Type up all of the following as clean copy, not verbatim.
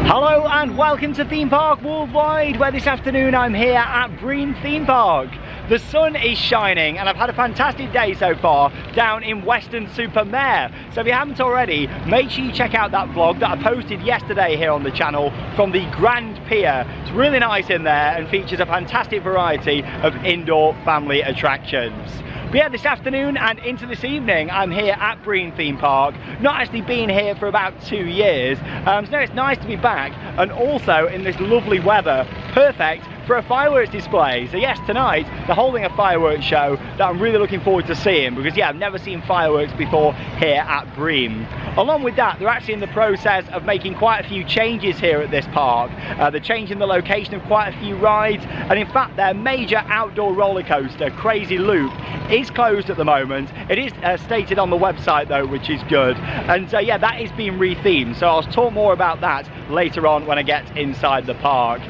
Hello and welcome to Theme Park Worldwide, where this afternoon I'm here at Brean Theme Park. The sun is shining and I've had a fantastic day so far down in Weston-super-Mare. So if you haven't already, make sure you check out that vlog that I posted yesterday here on the channel from the Grand Pier. It's really nice in there and features a fantastic variety of indoor family attractions. But yeah, this afternoon and into this evening, I'm here at Brean Theme Park. Not actually been here for about 2 years, so no, it's nice to be back, and also in this lovely weather, perfect for a fireworks display. So yes, tonight they're holding a fireworks show that I'm really looking forward to seeing, because yeah, I've never seen fireworks before here at Brean. Along with that, they're actually in the process of making quite a few changes here at this park. They're changing the location of quite a few rides, and in fact their major outdoor roller coaster, Crazy Loop, is closed at the moment. It is stated on the website though, which is good. And yeah, that is being rethemed, so I'll talk more about that later on when I get inside the park.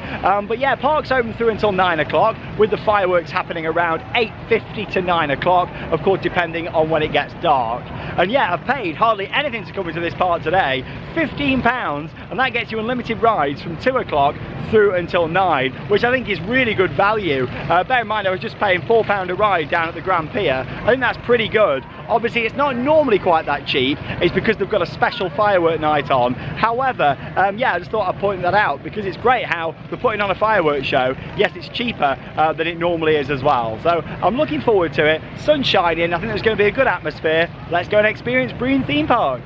But yeah, park's open through until 9 o'clock, with the fireworks happening around 8:50 to 9 o'clock, of course depending on when it gets dark. And yeah, I've paid hardly anything to come into this park today, £15, and that gets you unlimited rides from 2 o'clock through until 9, which I think is really good value. Bear in mind I was just paying £4 a ride down at the Grand Pier. I think that's pretty good. Obviously it's not normally quite that cheap, it's because they've got a special firework night on. However, yeah, I just thought I'd point that out, because it's great how they're putting on a fireworks show. Yes, it's cheaper than it normally is as well. So I'm looking forward to it. Sun's shining, I think there's going to be a good atmosphere. Let's go and experience Brean Theme Park.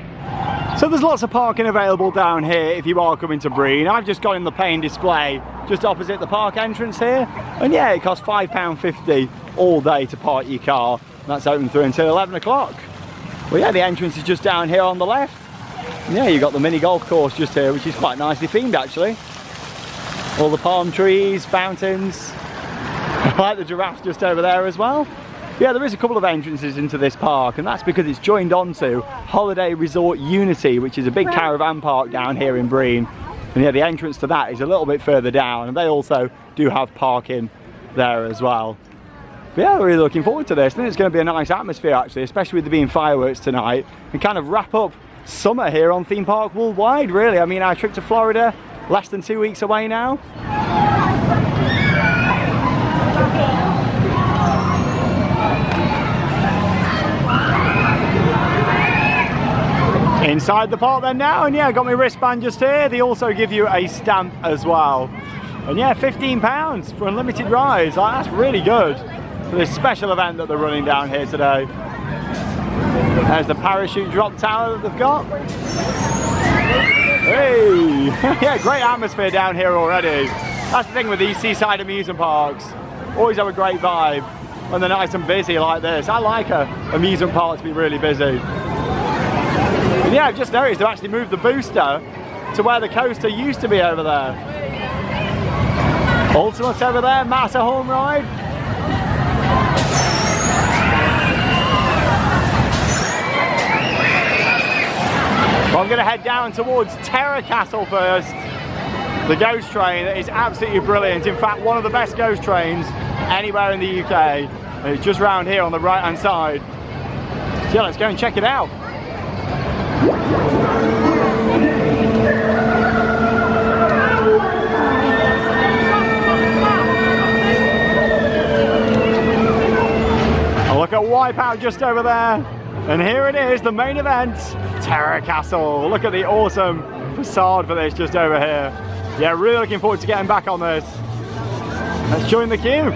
So there's lots of parking available down here if you are coming to Brean. I've just got in the paying display just opposite the park entrance here, and yeah, it costs £5.50 all day to park your car. That's open through until 11 o'clock. Well yeah, the entrance is just down here on the left. And yeah, you've got the mini golf course just here, which is quite nicely themed actually. All the palm trees, fountains. I like the giraffes just over there as well. Yeah, there is a couple of entrances into this park, and that's because it's joined onto Holiday Resort Unity, which is a big caravan park down here in Brean. And yeah, the entrance to that is a little bit further down, and they also do have parking there as well. But yeah, we're really looking forward to this. I think it's going to be a nice atmosphere actually, especially with there being fireworks tonight, and kind of wrap up summer here on Theme Park Worldwide really. I mean, our trip to Florida, less than 2 weeks away now. Inside the park then now, and yeah, I got my wristband just here. They also give you a stamp as well. And yeah, £15 for unlimited rides. Like, that's really good for this special event that they're running down here today. There's the parachute drop tower that they've got. Hey! Yeah, great atmosphere down here already. That's the thing with these seaside amusement parks. Always have a great vibe when they're nice and busy like this. I like a amusement park to be really busy. And yeah, I've just noticed they've actually moved the booster to where the coaster used to be over there. Ultimate over there, Matterhorn ride. Well, I'm going to head down towards Terror Castle first. The ghost train is absolutely brilliant. In fact, one of the best ghost trains anywhere in the UK. And it's just round here on the right hand side. So yeah, let's go and check it out. A look at Wipeout just over there, and here it is, the main event, Terror Castle. Look at the awesome facade for this just over here. Yeah, really looking forward to getting back on this. Let's join the queue.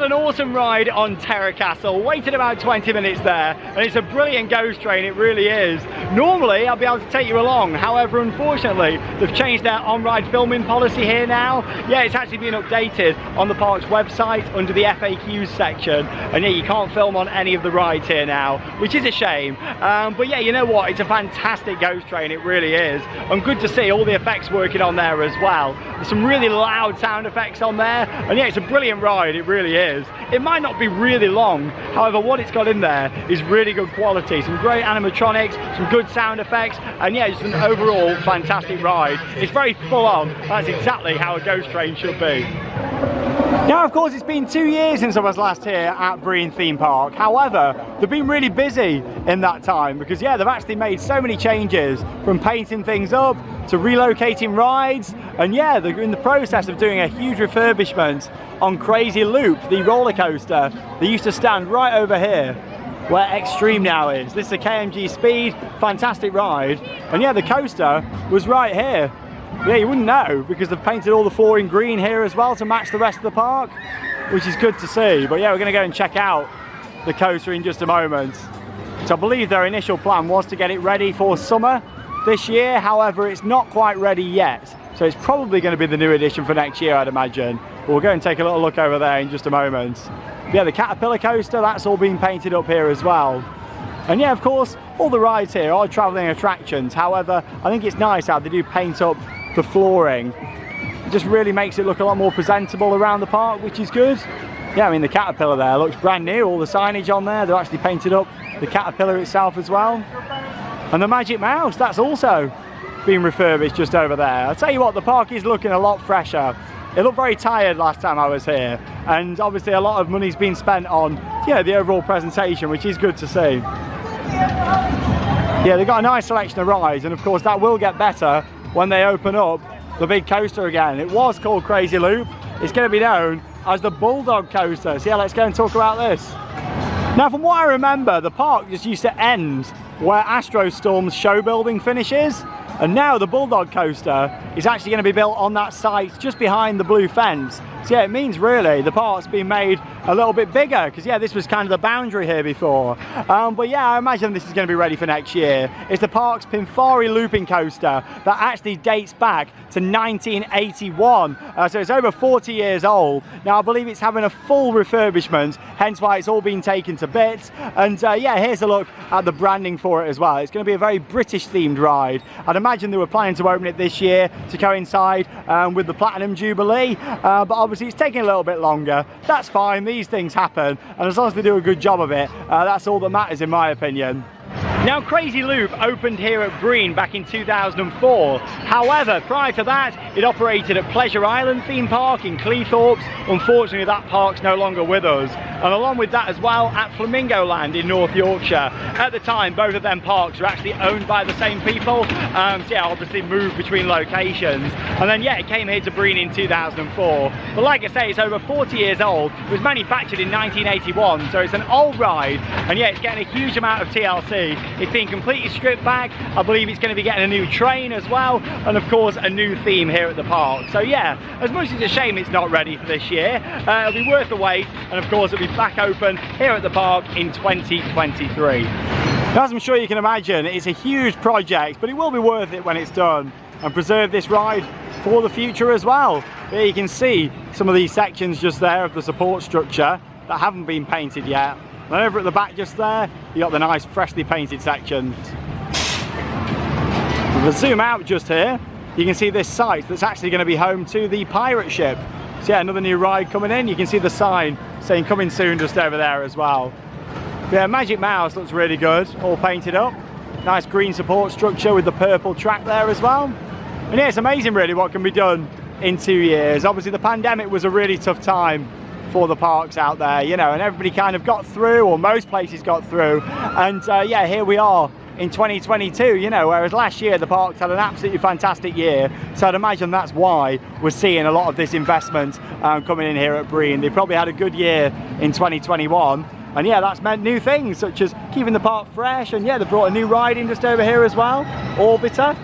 An awesome ride on Terror Castle. Waited about 20 minutes there, and it's a brilliant ghost train, it really is. Normally I'll be able to take you along, however unfortunately they've changed their on-ride filming policy here now. Yeah, it's actually been updated on the park's website under the FAQs section, and yeah, you can't film on any of the rides here now, which is a shame. But yeah, you know what, it's a fantastic ghost train, it really is, and good to see all the effects working on there as well. There's some really loud sound effects on there, and yeah, it's a brilliant ride, it really is. It might not not be really long. However, what it's got in there is really good quality. Some great animatronics, some good sound effects, and yeah, just an overall fantastic ride. It's very full on. That's exactly how a ghost train should be. Now, of course, it's been 2 years since I was last here at Brean Theme Park. However, they've been really busy in that time because, yeah, they've actually made so many changes, from painting things up to relocating rides. And yeah, they're in the process of doing a huge refurbishment on Crazy Loop, the roller coaster. They used to stand right over here where Extreme now is. This is a KMG Speed, fantastic ride. And yeah, the coaster was right here. Yeah, you wouldn't know because they've painted all the floor in green here as well to match the rest of the park, which is good to see. But yeah, we're going to go and check out the coaster in just a moment. So I believe their initial plan was to get it ready for summer this year. However, it's not quite ready yet. So it's probably going to be the new edition for next year, I'd imagine. But we'll go and take a little look over there in just a moment. But yeah, the Caterpillar coaster, that's all been painted up here as well. And yeah, of course, all the rides here are travelling attractions. However, I think it's nice how they do paint up the flooring. It just really makes it look a lot more presentable around the park, which is good. Yeah, I mean, the Caterpillar there looks brand new. All the signage on there, they're actually painted up the Caterpillar itself as well. And the Magic Mouse, that's also been refurbished just over there. I'll tell you what, the park is looking a lot fresher. It looked very tired last time I was here, and obviously a lot of money's been spent on, yeah, the overall presentation, which is good to see. Yeah, they've got a nice selection of rides, and of course that will get better when they open up the big coaster again. It was called Crazy Loop. It's going to be known as the Bulldog Coaster. So yeah, let's go and talk about this. Now, from what I remember, the park just used to end where Astrostorm's show building finishes, and now the Bulldog Coaster is actually going to be built on that site just behind the blue fence. So yeah, it means really the park's been made a little bit bigger, because yeah, this was kind of the boundary here before. But yeah, I imagine this is going to be ready for next year. It's the park's Pinfari looping coaster that actually dates back to 1981. So it's over 40 years old. Now I believe it's having a full refurbishment, hence why it's all been taken to bits. And yeah, here's a look at the branding for it as well. It's going to be a very British themed ride. I'd imagine they were planning to open it this year to coincide with the Platinum Jubilee, but obviously it's taking a little bit longer. That's fine, these things happen, and as long as they do a good job of it, that's all that matters in my opinion. Now, Crazy Loop opened here at Brean back in 2004. However, prior to that, it operated at Pleasure Island Theme Park in Cleethorpes. Unfortunately, that park's no longer with us. And along with that as well, at Flamingo Land in North Yorkshire. At the time, both of them parks were actually owned by the same people. So yeah, obviously moved between locations. And then yeah, it came here to Brean in 2004. But like I say, it's over 40 years old. It was manufactured in 1981, so it's an old ride. And yeah, it's getting a huge amount of TLC. It's been completely stripped back. I believe it's going to be getting a new train as well, and of course a new theme here at the park. So yeah, as much as it's a shame it's not ready for this year, it'll be worth the wait, and of course it'll be back open here at the park in 2023. Now, as I'm sure you can imagine, it's a huge project, but it will be worth it when it's done, and preserve this ride for the future as well. Here you can see some of these sections just there of the support structure that haven't been painted yet. And over at the back just there, you got the nice freshly painted sections. If we zoom out just here, you can see this site that's actually going to be home to the pirate ship. So yeah, another new ride coming in. You can see the sign saying coming soon just over there as well. But yeah, Magic Mouse looks really good, all painted up. Nice green support structure with the purple track there as well. And yeah, it's amazing really what can be done in 2 years. Obviously the pandemic was a really tough time for the parks out there, you know, and everybody kind of got through, or most places got through, and yeah, here we are in 2022, you know, whereas last year the parks had an absolutely fantastic year. So I'd imagine that's why we're seeing a lot of this investment coming in here at Brean. They probably had a good year in 2021, and yeah, that's meant new things such as keeping the park fresh, and yeah, they brought a new ride in just over here as well, Orbiter.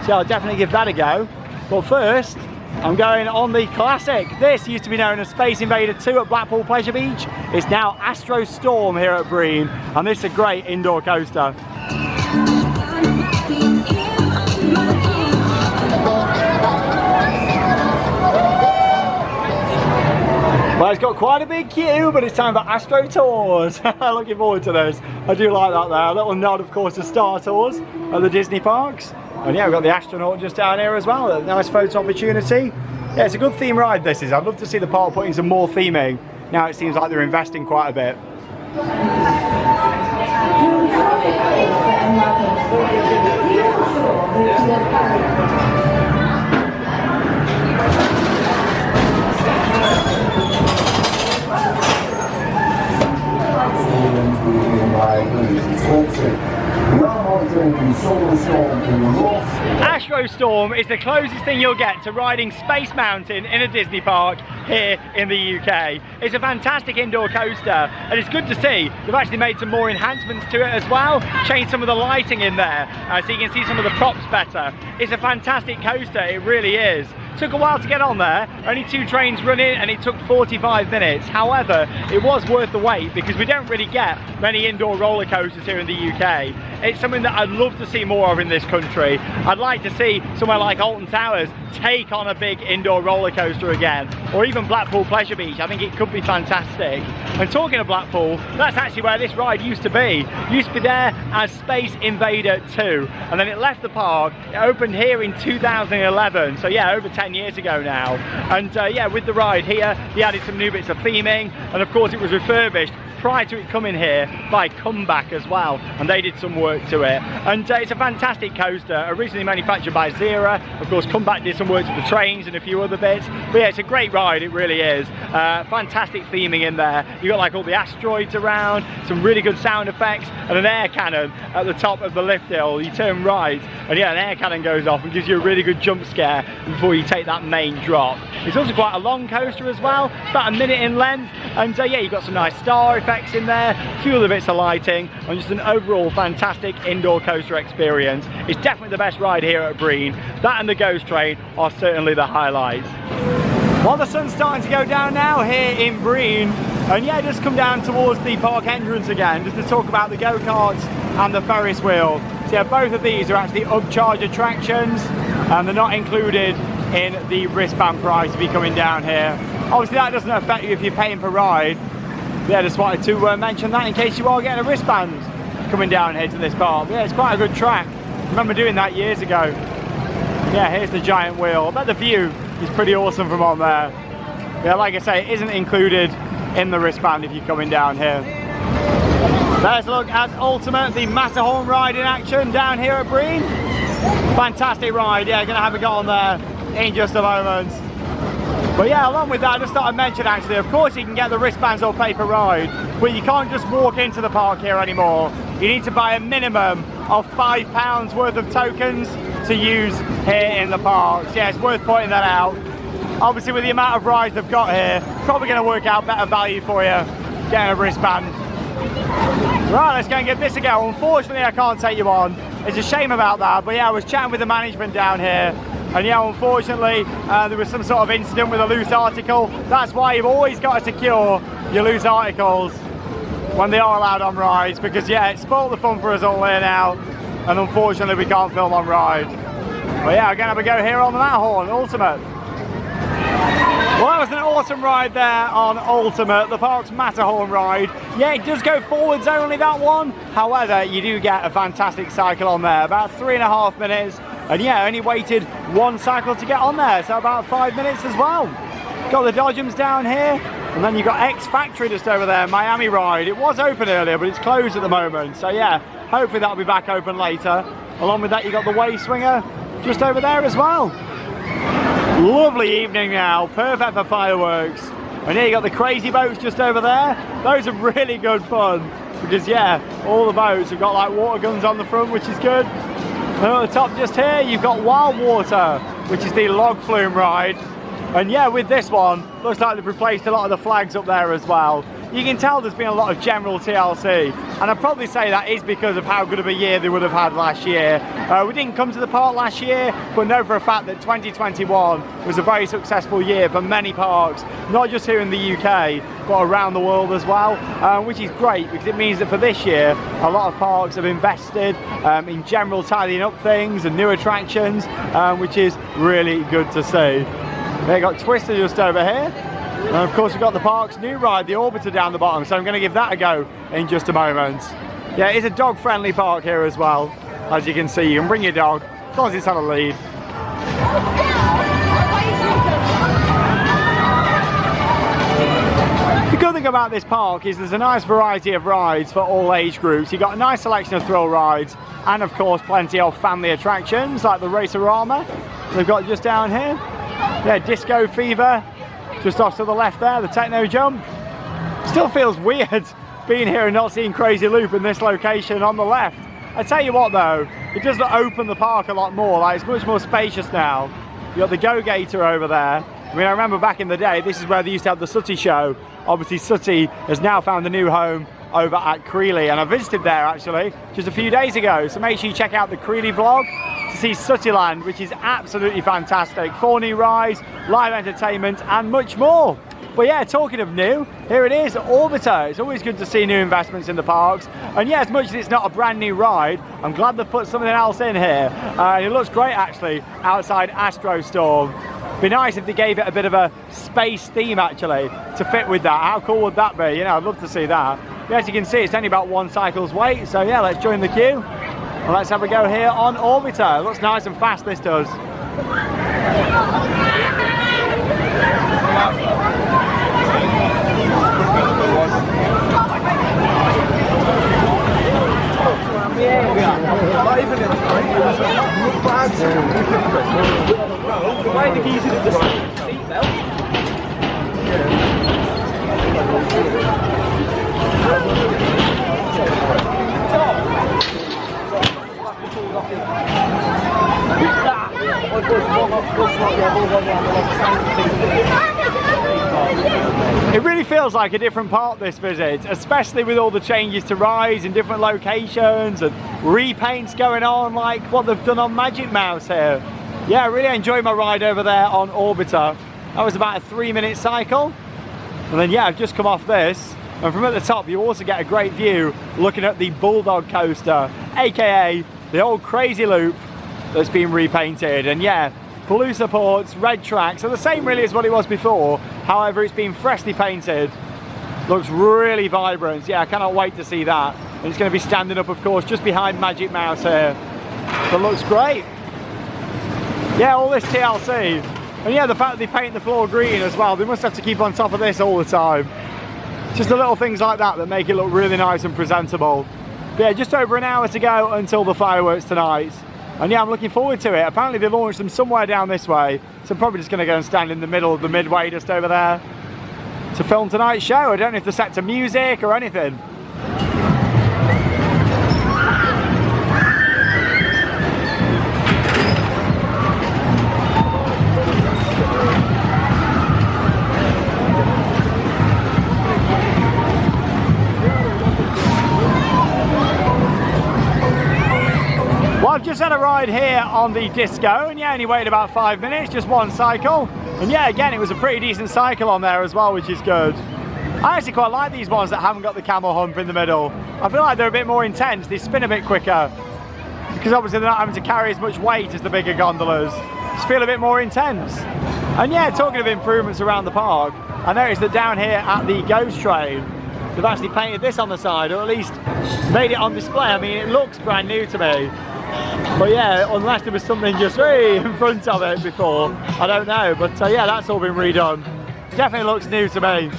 So I'll definitely give that a go. But first, I'm going on the classic. This used to be known as Space Invader 2 at Blackpool Pleasure Beach. It's now Astrostorm here at Brean, and this is a great indoor coaster. Well, it's got quite a big queue, but it's time for Astro Tours. Looking forward to this. I do like that there. A little nod, of course, to Star Tours at the Disney parks. And yeah, we've got the astronaut just down here as well. A nice photo opportunity. Yeah, it's a good theme ride, this is. I'd love to see the park putting some more theming now it seems like they're investing quite a bit. Astro Storm is the closest thing you'll get to riding Space Mountain in a Disney park here in the UK. It's a fantastic indoor coaster, and it's good to see they've actually made some more enhancements to it as well, changed some of the lighting in there, so you can see some of the props better. It's a fantastic coaster, it really is. Took a while to get on there, only 2 trains running, and it took 45 minutes. However, it was worth the wait because we don't really get many indoor roller coasters here in the UK. It's something that I'd love to see more of in this country. I'd like to see somewhere like Alton Towers take on a big indoor roller coaster again, or even Blackpool Pleasure Beach. I think it could be fantastic. And talking of Blackpool, that's actually where this ride used to be. It used to be there as Space Invader 2, and then it left the park. It opened here in 2011, so yeah, over 10 years ago now. And yeah, with the ride here, he added some new bits of theming, and of course it was refurbished prior to it coming here by Comeback as well, and they did some work to it. And it's a fantastic coaster, originally manufactured by Zera. Of course, Comeback did some work to the trains and a few other bits, but yeah, it's a great ride, it really is. Fantastic theming in there. You got like all the asteroids around, some really good sound effects, and an air cannon at the top of the lift hill. You turn right, and yeah, an air cannon goes off and gives you a really good jump scare before you take that main drop. It's also quite a long coaster as well, it's about a minute in length, and yeah, you've got some nice star effects in there, a few other bits of lighting, and just an overall fantastic indoor coaster experience. It's definitely the best ride here at Brean. That and the Ghost Train are certainly the highlights. Well, the sun's starting to go down now here in Brean, and yeah, just come down towards the park entrance again just to talk about the go-karts and the Ferris wheel. So yeah, both of these are actually upcharge attractions, and they're not included in the wristband price if you're coming down here. Obviously that doesn't affect you if you're paying per ride. Yeah, just wanted to mention that in case you are getting a wristband coming down here to this park. Yeah, it's quite a good track. I remember doing that years ago. Yeah, here's the giant wheel. I bet the view is pretty awesome from on there. Yeah, like I say, it isn't included in the wristband if you're coming down here. Let's look at Ultimate, the Matterhorn ride in action down here at Brean. Fantastic ride, yeah, gonna have a go on there in just a moment. But yeah, along with that, I just thought I'd mention actually, of course you can get the wristbands or pay per ride, but you can't just walk into the park here anymore. You need to buy a minimum of £5 worth of tokens to use here in the park. So yeah, it's worth pointing that out. Obviously with the amount of rides they've got here, probably going to work out better value for you getting a wristband. Right, let's go and give this a go. Unfortunately I can't take you on. It's a shame about that, but yeah, I was chatting with the management down here, and yeah, unfortunately there was some sort of incident with a loose article. That's why you've always got to secure your loose articles when they are allowed on rides, because yeah, it spoiled the fun for us all here now, and unfortunately we can't film on ride. But yeah, I'm going to have a go here on the Matterhorn Ultimate. Well, that was an awesome ride there on Ultimate, the park's Matterhorn ride. Yeah, it does go forwards only, that one. However, you do get a fantastic cycle on there, about 3.5 minutes. And yeah, only waited one cycle to get on there, so about 5 minutes as well. Got the Dodgems down here, and then you've got X Factory just over there, Miami ride. It was open earlier, but it's closed at the moment. So yeah, hopefully that'll be back open later. Along with that, you've got the Way Swinger just over there as well. Lovely evening now, perfect for fireworks. And here you got the Crazy Boats just over there. Those are really good fun, because yeah, all the boats have got like water guns on the front, which is good. And at the top just here, you've got Wild Water, which is the log flume ride. And yeah, with this one, looks like they've replaced a lot of the flags up there as well. You can tell there's been a lot of general TLC, and I'd probably say that is because of how good of a year they would have had last year. We didn't come to the park last year, but know for a fact that 2021 was a very successful year for many parks, not just here in the UK, but around the world as well, which is great because it means that for this year, a lot of parks have invested in general tidying up things and new attractions, which is really good to see. They got Twister just over here. And of course we've got the park's new ride, the Orbiter, down the bottom, so I'm going to give that a go in just a moment. Yeah, it's a dog friendly park here as well, as you can see. You can bring your dog, as long as it's on a lead. The thing about this park is there's a nice variety of rides for all age groups. You've got a nice selection of thrill rides and of course plenty of family attractions like the Racerama they've got just down here. Yeah, Disco Fever just off to the left there, the Techno Jump. Still feels weird being here and not seeing Crazy Loop in this location on the left. I tell you what though, it does open the park a lot more, like it's much more spacious now. You've got the Go Gator over there. I mean, I remember back in the day, this is where they used to have the Sooty show. Obviously Sooty has now found a new home over at Creeley, and I visited there actually just a few days ago, so make sure you check out the Creeley vlog to see Sootyland, which is absolutely fantastic. 4 new rides, live entertainment and much more. But yeah, talking of new, here it is, Orbiter. It's always good to see new investments in the parks. And yeah, as much as it's not a brand new ride, I'm glad they've put something else in here. It looks great actually, outside Astro Storm. Be nice if they gave it a bit of a space theme actually, to fit with that. How cool would that be? You know, I'd love to see that. But as you can see, it's only about 1 cycle's wait. So yeah, let's join the queue. And let's have a go here on Orbiter. It looks nice and fast, this does. It really feels like a different park this visit, especially with all the changes to rides in different locations and repaints going on like what they've done on Magic Mouse here. Yeah, I really enjoyed my ride over there on Orbiter. That was about a 3-minute cycle. And then yeah, I've just come off this, and from at the top you also get a great view looking at the Bulldog Coaster, aka the old Crazy Loop that's been repainted. And yeah, blue supports, red tracks, so the same really as what it was before. However, it's been freshly painted. Looks really vibrant. Yeah, I cannot wait to see that. And it's going to be standing up, of course, just behind Magic Mouse here. But looks great. Yeah, all this TLC. And yeah, the fact that they paint the floor green as well, they must have to keep on top of this all the time. Just the little things like that that make it look really nice and presentable. But yeah, just over an hour to go until the fireworks tonight. And yeah, I'm looking forward to it. Apparently they launched them somewhere down this way, so I'm probably just going to go and stand in the middle of the midway just over there to film tonight's show. I don't know if they're set to music or anything. I've just had a ride here on the Disco, and yeah, only waited about 5 minutes, just 1 cycle. And yeah, again, it was a pretty decent cycle on there as well, which is good. I actually quite like these ones that haven't got the camel hump in the middle. I feel like they're a bit more intense, they spin a bit quicker, because obviously they're not having to carry as much weight as the bigger gondolas. Just feel a bit more intense. And yeah, talking of improvements around the park, I noticed that down here at the Ghost Train, they've actually painted this on the side, or at least made it on display. I mean, it looks brand new to me. But yeah, unless there was something just way in front of it before, I don't know. But yeah, that's all been redone. Definitely looks new to me.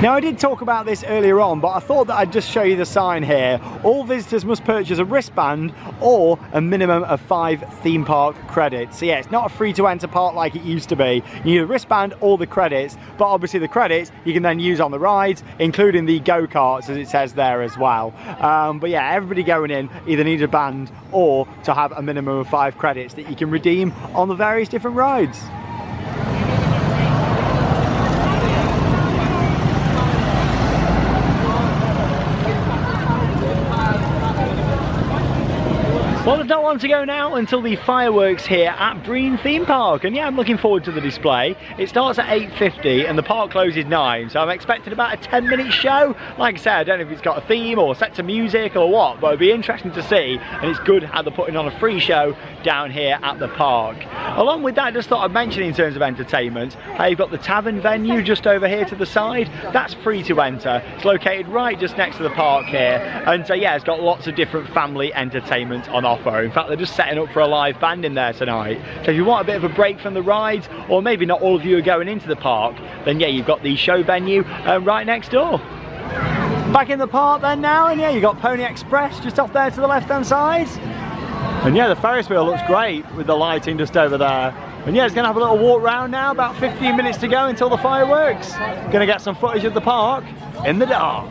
Now, I did talk about this earlier on, but I thought that I'd just show you the sign here. All visitors must purchase a wristband or a minimum of 5 theme park credits. So yeah, it's not a free to enter park like it used to be. You need a wristband or the credits, but obviously the credits you can then use on the rides, including the go-karts as it says there as well. But yeah, everybody going in either needs a band or to have a minimum of 5 credits that you can redeem on the various different rides. Well, they've not long to go now until the fireworks here at Brean Theme Park, and yeah, I'm looking forward to the display. It starts at 8:50 and the park closes 9, so I'm expecting about a 10-minute show. Like I said, I don't know if it's got a theme or set to music or what, but it'll be interesting to see, and it's good how they're putting on a free show down here at the park. Along with that, I just thought I'd mention in terms of entertainment, how you've got the tavern venue just over here to the side. That's free to enter. It's located right just next to the park here, and so yeah, it's got lots of different family entertainment on offer. In fact, they're just setting up for a live band in there tonight. So if you want a bit of a break from the rides, or maybe not all of you are going into the park, then yeah, you've got the show venue right next door. Back in the park then now, and yeah, you've got Pony Express just off there to the left hand side. And yeah, the Ferris wheel looks great with the lighting just over there. And yeah, it's going to have a little walk round now, about 15 minutes to go until the fireworks. Going to get some footage of the park in the dark.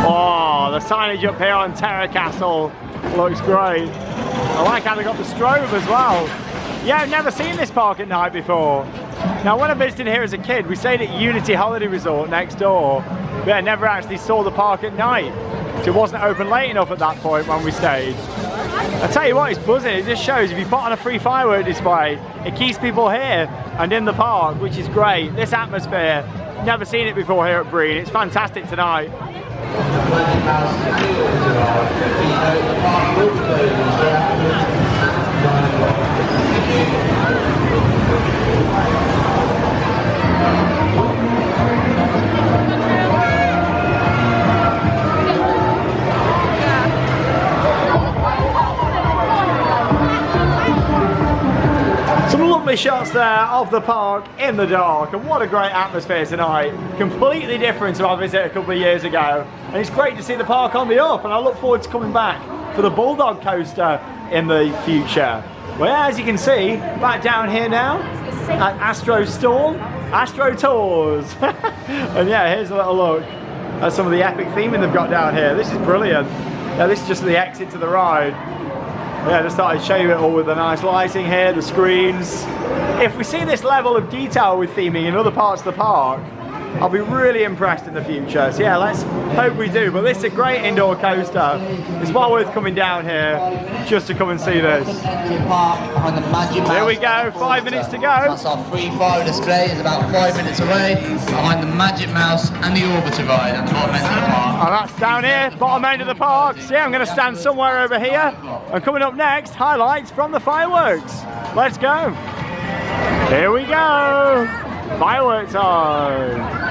Oh, the signage up here on Terror Castle looks great. I like how they got the strobe as well. Yeah, I've never seen this park at night before. Now, when I visited here as a kid, we stayed at Unity Holiday Resort next door, but I never actually saw the park at night. So it wasn't open late enough at that point when we stayed. I tell you what, it's buzzing. It just shows if you put on a free firework display, it keeps people here and in the park, which is great. This atmosphere, never seen it before here at Brean. It's fantastic tonight. Some lovely shots there of the park in the dark, and what a great atmosphere tonight. Completely different to our visit a couple of years ago, and it's great to see the park on the up, and I look forward to coming back for the Bulldog Coaster in the future. Well, yeah, as you can see, back down here now at Astro Storm, Astro Tours. And yeah, here's a little look at some of the epic theming they've got down here. This is brilliant. Yeah, this is just the exit to the ride. Yeah, I just thought I'd show you it all with the nice lighting here, the screens. If we see this level of detail with theming in other parts of the park, I'll be really impressed in the future. So yeah, let's hope we do. But this is a great indoor coaster. It's well worth coming down here just to come and see this. Here we go, 5 minutes to go. That's our free fire display. It's about 5 minutes away behind the Magic Mouse and the Orbiter ride at the bottom end of the park. Oh, that's down here, bottom end of the park. So yeah, I'm going to stand somewhere over here. And coming up next, highlights from the fireworks. Let's go. Here we go. Fireworks time.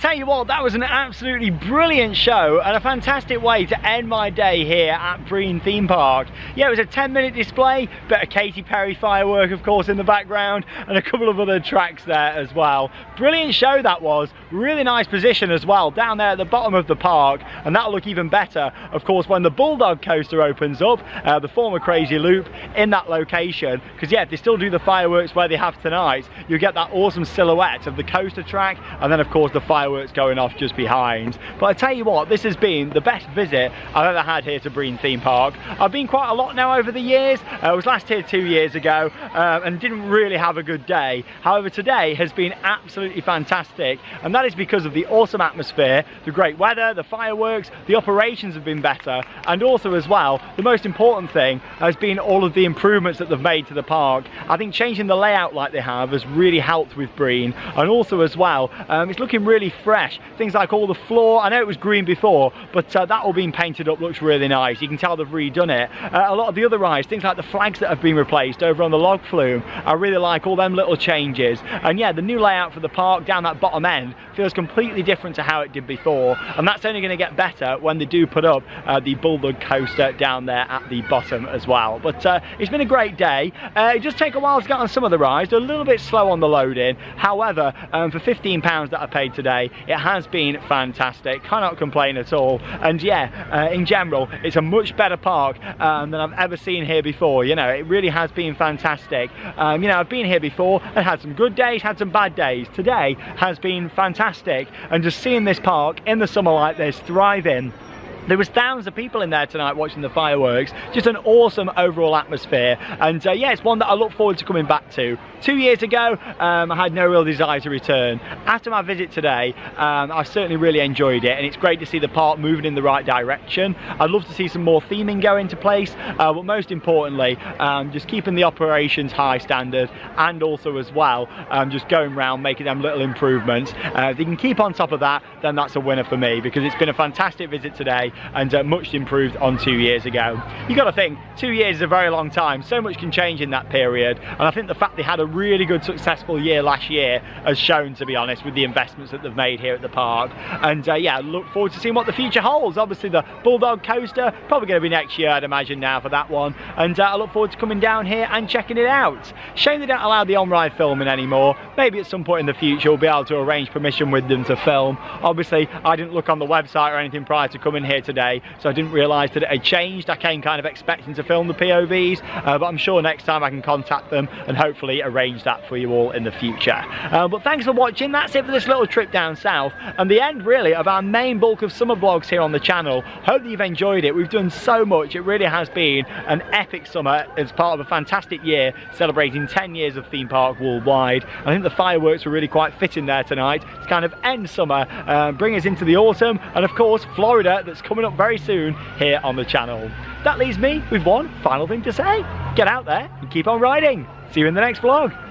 tell you what, that was an absolutely brilliant show and a fantastic way to end my day here at Brean Theme Park. Yeah, it was a 10-minute display, bit of Katy Perry firework of course in the background, and a couple of other tracks there as well. Brilliant show that was, really nice position as well, down there at the bottom of the park, and that'll look even better of course when the Bulldog Coaster opens up, the former Crazy Loop, in that location, because yeah, if they still do the fireworks where they have tonight, you get that awesome silhouette of the coaster track, and then of course the fireworks going off just behind. But I tell you what, this has been the best visit I've ever had here to Brean Theme Park. I've been quite a lot now over the years. I was last here 2 years ago and didn't really have a good day. However, today has been absolutely fantastic, and that is because of the awesome atmosphere, the great weather, the fireworks, the operations have been better, and also as well, the most important thing has been all of the improvements that they've made to the park. I think changing the layout like they have has really helped with Brean, and also as well, it's looking really fresh. Things like all the floor, I know it was green before, but that all being painted up looks really nice. You can tell they've redone it. A lot of the other rides, things like the flags that have been replaced over on the log flume, I really like all them little changes. And yeah, the new layout for the park down that bottom end feels completely different to how it did before, and that's only going to get better when they do put up the Bulldog Coaster down there at the bottom as well. But it's been a great day. It does take a while to get on some of the rides, they're a little bit slow on the load-in. However, for £15 that I paid today, it has been fantastic, cannot complain at all. And yeah, in general, it's a much better park than I've ever seen here before. You know, it really has been fantastic. You know, I've been here before and had some good days, had some bad days. Today has been fantastic, and just seeing this park in the summer like this thriving. There was thousands of people in there tonight watching the fireworks. Just an awesome overall atmosphere, and yeah, it's one that I look forward to coming back to. 2 years ago, I had no real desire to return. After my visit today, I certainly really enjoyed it, and it's great to see the park moving in the right direction. I'd love to see some more theming go into place, but most importantly, just keeping the operations high standard, and also as well, just going around making them little improvements. If they can keep on top of that, then that's a winner for me, because it's been a fantastic visit today, and much improved on 2 years ago. You got to think, 2 years is a very long time, so much can change in that period, and I think the fact they had a really good successful year last year has shown, to be honest, with the investments that they've made here at the park. And yeah, look forward to seeing what the future holds. Obviously the Bulldog Coaster, probably going to be next year I'd imagine now for that one, and I look forward to coming down here and checking it out. Shame they don't allow the on-ride filming anymore. Maybe at some point in the future we'll be able to arrange permission with them to film. Obviously I didn't look on the website or anything prior to coming here today, so I didn't realise that it had changed. I came kind of expecting to film the POVs, but I'm sure next time I can contact them and hopefully arrange that for you all in the future. But thanks for watching. That's it for this little trip down south, and the end really of our main bulk of summer vlogs here on the channel. Hope that you've enjoyed it. We've done so much. It really has been an epic summer as part of a fantastic year celebrating 10 years of theme park worldwide. I think the fireworks were really quite fitting there tonight to kind of end summer, bring us into the autumn, and of course Florida, that's coming up very soon here on the channel. That leaves me with one final thing to say: get out there and keep on riding. See you in the next vlog.